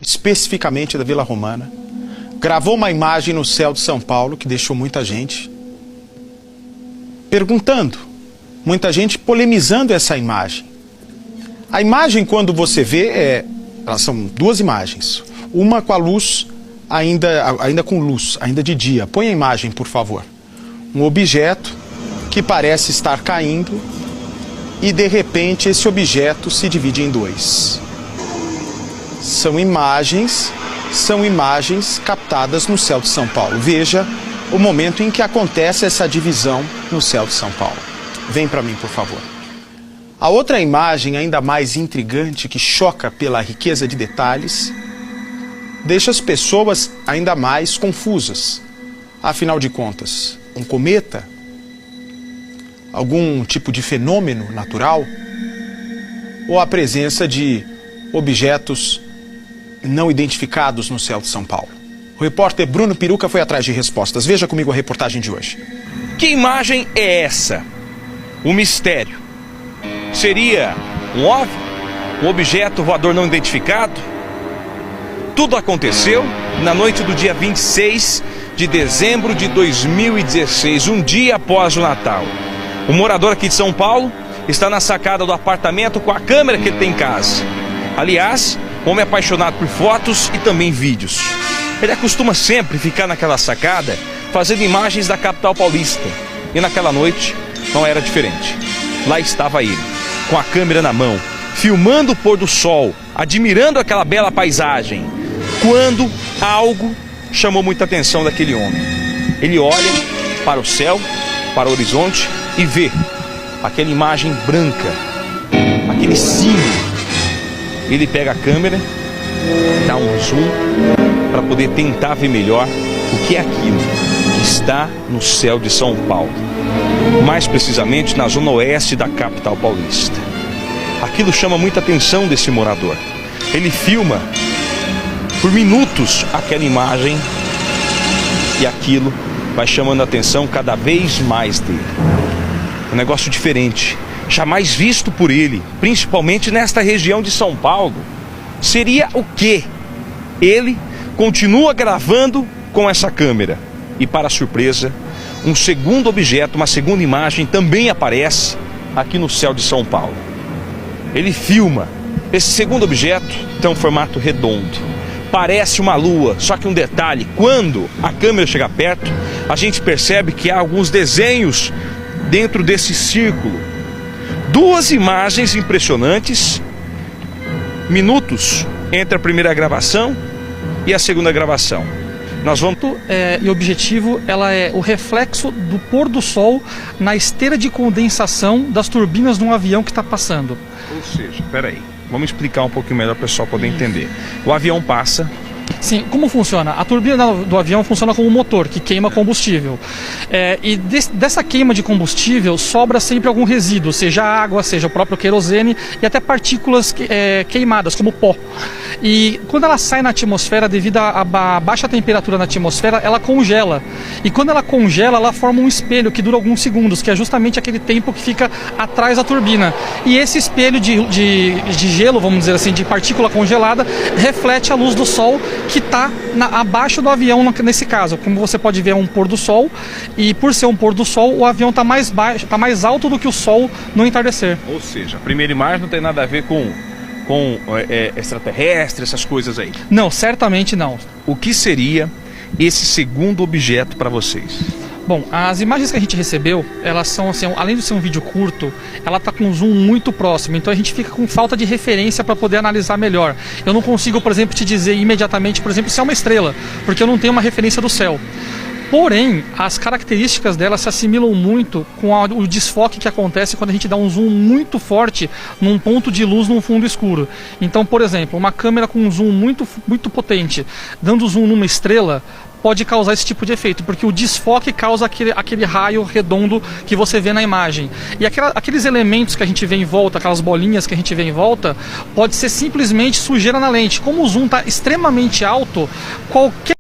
especificamente da Vila Romana, gravou uma imagem no céu de São Paulo que deixou muita gente perguntando, muita gente polemizando essa imagem. A imagem, quando você vê, elas são duas imagens. Uma com a luz, ainda com luz, ainda de dia. Põe a imagem, por favor. Um objeto que parece estar caindo e, de repente, esse objeto se divide em dois. São imagens captadas no céu de São Paulo. Veja o momento em que acontece essa divisão no céu de São Paulo. Vem para mim, por favor. A outra imagem, ainda mais intrigante, que choca pela riqueza de detalhes, deixa as pessoas ainda mais confusas. Afinal de contas, um cometa? Algum tipo de fenômeno natural? Ou a presença de objetos não identificados no céu de São Paulo? O repórter Bruno Piruca foi atrás de respostas. Veja comigo a reportagem de hoje. Que imagem é essa? Um mistério. Seria um OVNI? Um objeto voador não identificado? Tudo aconteceu na noite do dia 26 de dezembro de 2016, um dia após o Natal. Um morador aqui de São Paulo está na sacada do apartamento com a câmera que ele tem em casa. Aliás, homem apaixonado por fotos e também vídeos. Ele costuma sempre ficar naquela sacada fazendo imagens da capital paulista. E naquela noite não era diferente. Lá estava ele, com a câmera na mão, filmando o pôr do sol, admirando aquela bela paisagem, quando algo chamou muita atenção daquele homem. Ele olha para o céu, para o horizonte e vê aquela imagem branca, aquele símbolo. Ele pega a câmera, dá um zoom para poder tentar ver melhor o que é aquilo que está no céu de São Paulo, mais precisamente na zona oeste da capital paulista. Aquilo chama muita atenção desse morador. Ele filma por minutos aquela imagem e aquilo vai chamando a atenção cada vez mais dele. Um negócio diferente, jamais visto por ele, principalmente nesta região de São Paulo. Seria o quê? Ele continua gravando com essa câmera e, para surpresa, um segundo objeto, uma segunda imagem também aparece aqui no céu de São Paulo. Ele filma. Esse segundo objeto tem um formato redondo. Parece uma lua, só que um detalhe, quando a câmera chega perto, a gente percebe que há alguns desenhos dentro desse círculo. Duas imagens impressionantes, minutos entre a primeira gravação e a segunda gravação. Nós vamos... E o objetivo, ela é o reflexo do pôr do sol na esteira de condensação das turbinas de um avião que está passando. Ou seja, peraí, vamos explicar um pouquinho melhor para o pessoal poder entender. O avião passa... Sim, como funciona? A turbina do avião funciona como um motor que queima combustível. Dessa queima de combustível sobra sempre algum resíduo, seja água, seja o próprio querosene e até partículas queimadas, como pó. E quando ela sai na atmosfera, devido à baixa temperatura na atmosfera, ela congela. E quando ela congela, ela forma um espelho que dura alguns segundos, que é justamente aquele tempo que fica atrás da turbina. E esse espelho de gelo, vamos dizer assim, de partícula congelada, reflete a luz do sol que está abaixo do avião nesse caso. Como você pode ver, é um pôr do sol, e por ser um pôr do sol, o avião está mais baixo, está mais alto do que o sol no entardecer. Ou seja, a primeira imagem não tem nada a ver com extraterrestre, essas coisas aí? Não, certamente não. O que seria esse segundo objeto para vocês? Bom, as imagens que a gente recebeu, elas são assim, além de ser um vídeo curto, ela está com um zoom muito próximo, então a gente fica com falta de referência para poder analisar melhor. Eu não consigo, por exemplo, te dizer imediatamente, por exemplo, se é uma estrela, porque eu não tenho uma referência do céu. Porém, as características dela se assimilam muito com o desfoque que acontece quando a gente dá um zoom muito forte num ponto de luz num fundo escuro. Então, por exemplo, uma câmera com um zoom muito potente, dando zoom numa estrela, pode causar esse tipo de efeito, porque o desfoque causa aquele raio redondo que você vê na imagem. E aqueles elementos que a gente vê em volta, aquelas bolinhas que a gente vê em volta, pode ser simplesmente sujeira na lente. Como o zoom está extremamente alto, qualquer